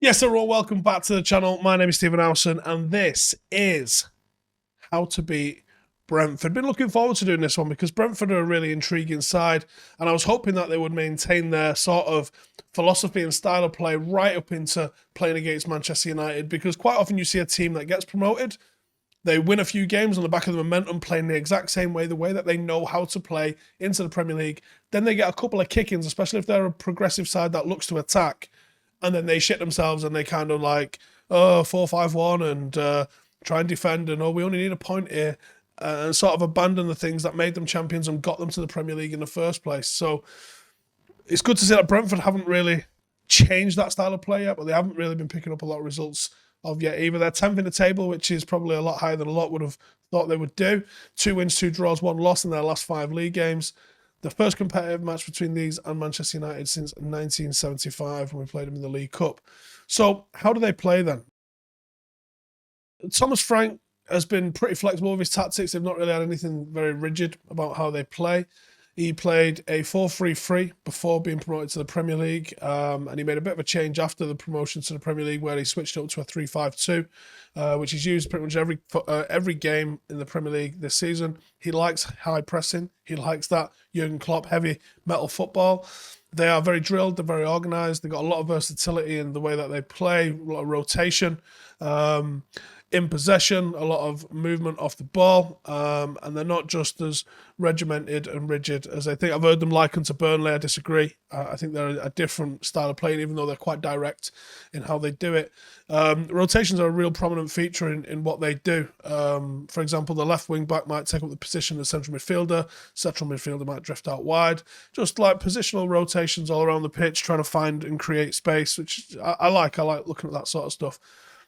Yes, everyone, welcome back to the channel. My name is Stephen Howson, and this is how to beat Brentford. Been looking forward to doing this one because Brentford are a really intriguing side, and I was hoping that they would maintain their sort of philosophy and style of play right up into playing against Manchester United, because quite often you see a team that gets promoted, they win a few games on the back of the momentum, playing the exact same way, the way that they know how to play into the Premier League. Then they get a couple of kick-ins, especially if they're a progressive side that looks to attack, and then they shit themselves and they kind of like, oh, 4-5-1 and try and defend, and oh, we only need a point here, and sort of abandon the things that made them champions and got them to the Premier League in the first place. So it's good to see that Brentford haven't really changed that style of play yet, but they haven't really been picking up a lot of results of yet either. They're 10th in the table, which is probably a lot higher than a lot would have thought they would do. 2 wins, 2 draws, 1 loss in their last 5 league games. The first competitive match between these and Manchester United since 1975 when we played them in the League Cup. So how do they play then? Thomas Frank has been pretty flexible with his tactics. They've not really had anything very rigid about how they play. He played a 4-3-3 before being promoted to the Premier League, and he made a bit of a change after the promotion to the Premier League, where he switched up to a 3-5-2, which he's used pretty much every game in the Premier League this season. He likes high pressing. He likes that Jurgen Klopp heavy metal football. They are very drilled. They're very organised. They've got a lot of versatility in the way that they play, a lot of rotation. In possession, a lot of movement off the ball, and they're not just as regimented and rigid as I think. I've heard them likened to Burnley. I disagree. I think they're a different style of playing, even though they're quite direct in how they do it. Rotations are a real prominent feature in what they do. For example, the left wing back might take up the position of central midfielder. Central midfielder might drift out wide. Just like positional rotations all around the pitch, trying to find and create space, which I like. I like looking at that sort of stuff.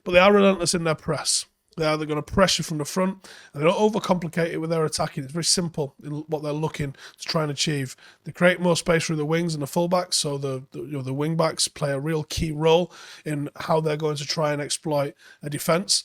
But they are relentless in their press. They're going to press you from the front, and they don't overcomplicate it with their attacking. It's very simple in what they're looking to try and achieve. They create more space through the wings and the fullbacks, so the wing backs play a real key role in how they're going to try and exploit a defence.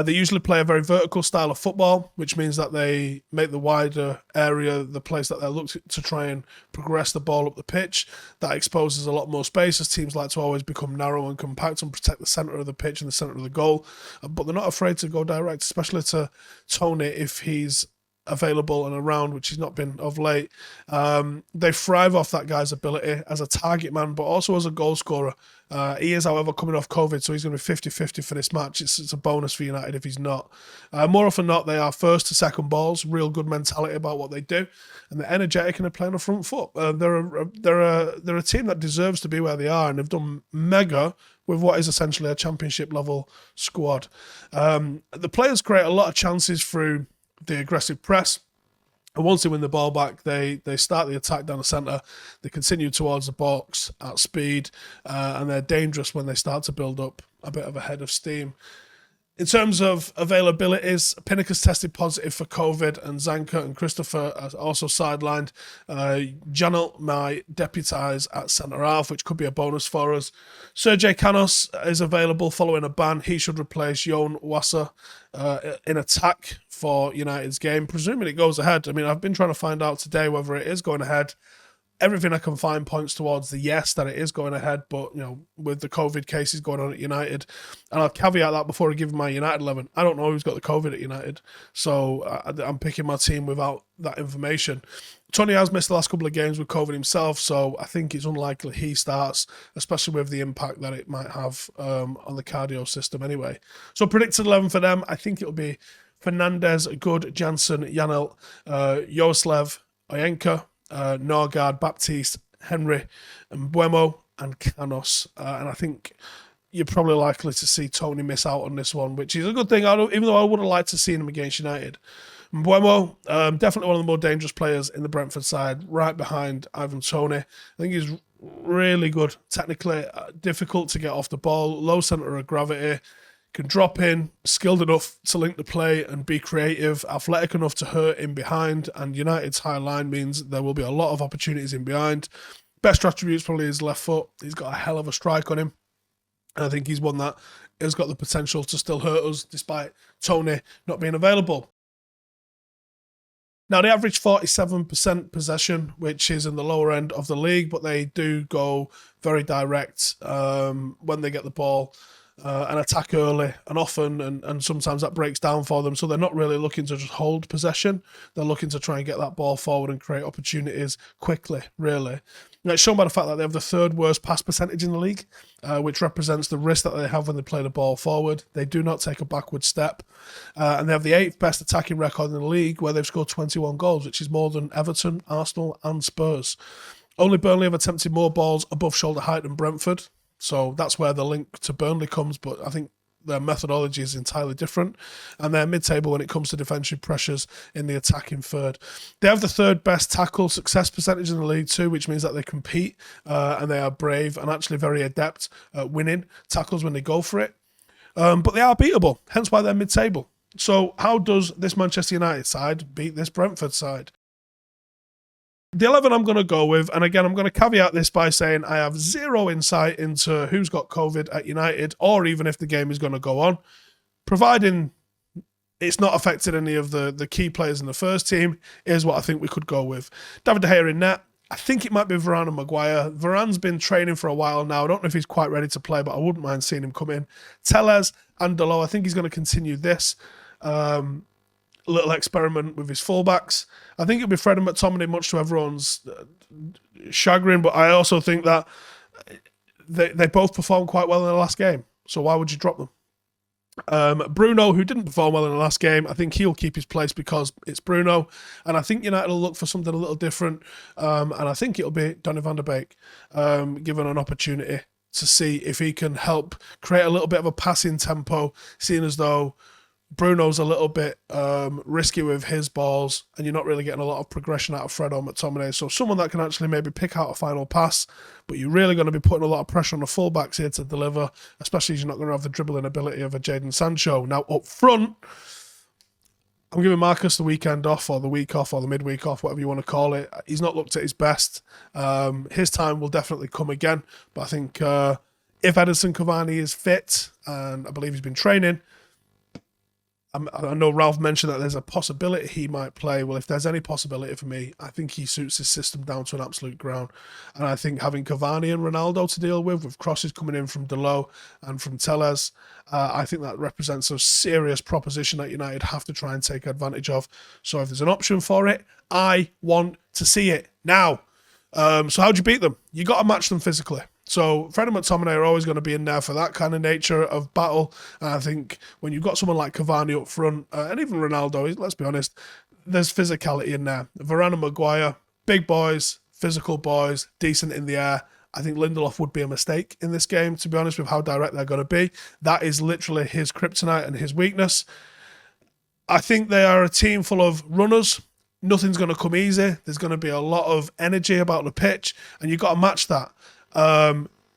They usually play a very vertical style of football, which means that they make the wider area the place that they look to try and progress the ball up the pitch. That exposes a lot more space, as teams like to always become narrow and compact and protect the centre of the pitch and the centre of the goal. But they're not afraid to go direct, especially to Tony if he's available and around, which he's not been of late. They thrive off that guy's ability as a target man, but also as a goal scorer. He is, however, coming off COVID, so he's going to be 50-50 for this match. It's a bonus for United if he's not. More often than not, they are first to second balls, real good mentality about what they do, and they're energetic and they play on the front foot. They're a team that deserves to be where they are, and they've done mega with what is essentially a championship level squad. The players create a lot of chances through the aggressive press. And once they win the ball back, they start the attack down the centre. They continue towards the box at speed, and they're dangerous when they start to build up a bit of a head of steam. In terms of availabilities, Pinnaker's tested positive for COVID, and Zanka and Christopher are also sidelined. Janelt might deputise at centre half, which could be a bonus for us. Sergei Canos is available following a ban. He should replace Jon Wasser in attack for United's game, presuming it goes ahead. I mean, I've been trying to find out today whether it is going ahead. Everything I can find points towards the yes, that it is going ahead, but with the COVID cases going on at United, and I'll caveat that before I give my United 11, I don't know who's got the COVID at United, so I'm picking my team without that information. Tony has missed the last couple of games with COVID himself, so I think it's unlikely he starts, especially with the impact that it might have on the cardio system anyway. So predicted 11 for them, I think it'll be Fernandez, Good, Jansen, Janelt, Yoslav, Oyenka, Norgard, Baptiste, Henry, and Buemo, and Canos. And I think you're probably likely to see Tony miss out on this one, which is a good thing, even though I would have liked to see him against United. Buemo, definitely one of the more dangerous players in the Brentford side, right behind Ivan Toney. I think he's really good technically, difficult to get off the ball, low centre of gravity, can drop in, skilled enough to link the play and be creative, athletic enough to hurt in behind, and United's high line means there will be a lot of opportunities in behind. Best attributes probably his left foot. He's got a hell of a strike on him. And I think he's one that has got the potential to still hurt us despite Tony not being available. Now, they average 47% possession, which is in the lower end of the league, but they do go very direct when they get the ball and attack early and often, and sometimes that breaks down for them. So they're not really looking to just hold possession. They're looking to try and get that ball forward and create opportunities quickly, really. Now, it's shown by the fact that they have the third worst pass percentage in the league, which represents the risk that they have when they play the ball forward. They do not take a backward step. And they have the 8th best attacking record in the league, where they've scored 21 goals, which is more than Everton, Arsenal and Spurs. Only Burnley have attempted more balls above shoulder height than Brentford. So that's where the link to Burnley comes, but I think their methodology is entirely different. And they're mid-table when it comes to defensive pressures in the attacking third. They have the 3rd best tackle success percentage in the league too, which means that they compete and they are brave and actually very adept at winning tackles when they go for it. But they are beatable, hence why they're mid-table. So how does this Manchester United side beat this Brentford side? The 11 I'm going to go with, and again, I'm going to caveat this by saying I have zero insight into who's got COVID at United, or even if the game is going to go on, providing it's not affected any of the key players in the first team, is what I think we could go with. David De Gea in net. I think it might be Varane and Maguire. Varane's been training for a while now. I don't know if he's quite ready to play, but I wouldn't mind seeing him come in. Tellez and Dalot, I think he's going to continue this little experiment with his fullbacks. I think it'll be Fred and McTominay, much to everyone's chagrin, but I also think that they both performed quite well in the last game. So why would you drop them? Bruno, who didn't perform well in the last game, I think he'll keep his place because it's Bruno. And I think United will look for something a little different. And I think it'll be Donny van der Beek given an opportunity to see if he can help create a little bit of a passing tempo, seeing as though Bruno's a little bit risky with his balls, and you're not really getting a lot of progression out of Fred or McTominay. So someone that can actually maybe pick out a final pass, but you're really going to be putting a lot of pressure on the fullbacks here to deliver, especially as you're not going to have the dribbling ability of a Jadon Sancho. Now, up front, I'm giving Marcus the weekend off, or the week off, or the midweek off, whatever you want to call it. He's not looked at his best. His time will definitely come again, but I think if Edinson Cavani is fit, and I believe he's been training, I know Ralph mentioned that there's a possibility he might play. Well, if there's any possibility for me, I think he suits his system down to an absolute ground. And I think having Cavani and Ronaldo to deal with crosses coming in from Dalot and from Tellez, I think that represents a serious proposition that United have to try and take advantage of. So if there's an option for it, I want to see it now. So how do you beat them? You got to match them physically. So Fred and McTominay are always going to be in there for that kind of nature of battle. And I think when you've got someone like Cavani up front, and even Ronaldo, let's be honest, there's physicality in there. Varane and Maguire, big boys, physical boys, decent in the air. I think Lindelof would be a mistake in this game, to be honest, with how direct they're going to be. That is literally his kryptonite and his weakness. I think they are a team full of runners. Nothing's going to come easy. There's going to be a lot of energy about the pitch, and you've got to match that.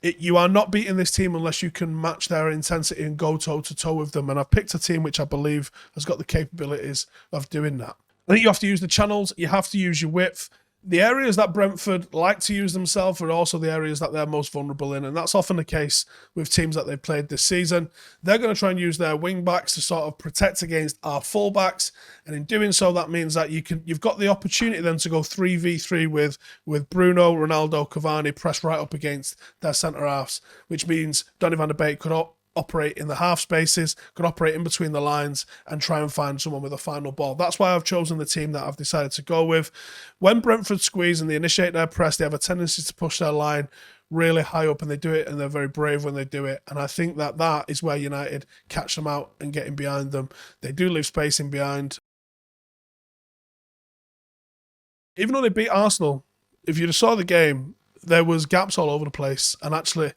You are not beating this team unless you can match their intensity and go toe-to-toe with them. And I've picked a team which I believe has got the capabilities of doing that. I think you have to use the channels. You have to use your width. The areas that Brentford like to use themselves are also the areas that they're most vulnerable in, and that's often the case with teams that they've played this season. They're going to try and use their wing-backs to sort of protect against our full-backs, and in doing so, that means that you've got the opportunity then to go 3v3 with Bruno, Ronaldo, Cavani pressed right up against their centre-halves, which means Donny van der Beek could operate in the half spaces, could operate in between the lines and try and find someone with a final ball. That's why I've chosen the team that I've decided to go with. When Brentford squeeze and they initiate their press, they have a tendency to push their line really high up, and they do it, and they're very brave when they do it. And I think that is where United catch them out and get in behind them. They do leave space in behind. Even though they beat Arsenal, if you saw the game, there was gaps all over the place, and actually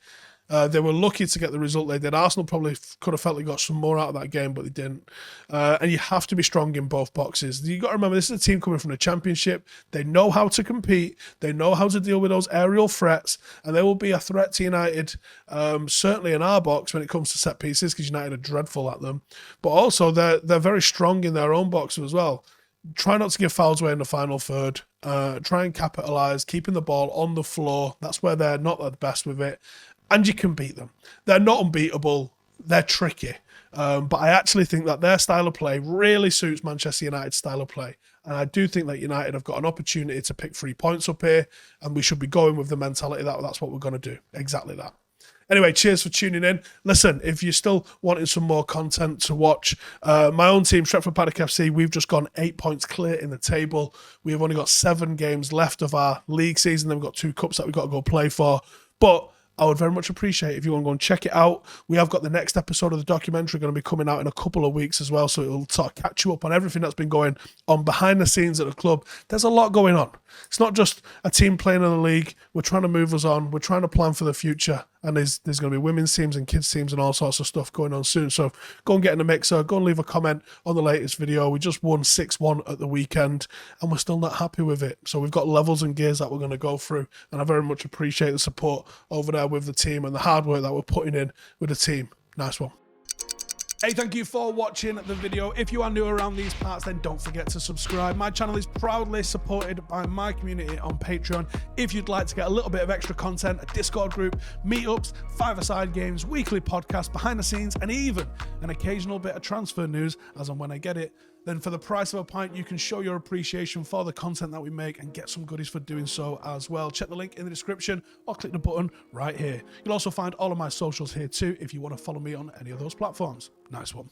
they were lucky to get the result they did. Arsenal probably could have felt they got some more out of that game, but they didn't. And you have to be strong in both boxes. You've got to remember, this is a team coming from the Championship. They know how to compete. They know how to deal with those aerial threats, and they will be a threat to United, certainly in our box when it comes to set pieces, because United are dreadful at them. But also, they're very strong in their own box as well. Try not to give fouls away in the final third. Try and capitalise, keeping the ball on the floor. That's where they're not the best with it. And you can beat them. They're not unbeatable. They're tricky. But I actually think that their style of play really suits Manchester United's style of play. And I do think that United have got an opportunity to pick 3 points up here, and we should be going with the mentality that that's what we're going to do. Exactly that. Anyway, cheers for tuning in. Listen, if you're still wanting some more content to watch, my own team, Stretford Paddock FC, we've just gone 8 points clear in the table. We've only got 7 games left of our league season. Then we've got 2 cups that we've got to go play for. But I would very much appreciate if you want to go and check it out. We have got the next episode of the documentary going to be coming out in a couple of weeks as well, so it'll sort of catch you up on everything that's been going on behind the scenes at the club. There's a lot going on. It's not just a team playing in the league. We're trying to move us on. We're trying to plan for the future, and there's going to be women's teams and kids teams and all sorts of stuff going on soon. So go and get in the mixer. Go and leave a comment on the latest video. We just won 6-1 at the weekend, and we're still not happy with it. So we've got levels and gears that we're going to go through, and I very much appreciate the support over there with the team and the hard work that we're putting in with the team. Nice one. Hey, thank you for watching the video. If you are new around these parts, then don't forget to subscribe. My channel is proudly supported by my community on Patreon. If you'd like to get a little bit of extra content, a Discord group, meetups, 5-a-side games, weekly podcasts, behind the scenes, and even an occasional bit of transfer news as and when I get it, then for the price of a pint, you can show your appreciation for the content that we make and get some goodies for doing so as well. Check the link in the description or click the button right here. You'll also find all of my socials here too if you want to follow me on any of those platforms. Nice one.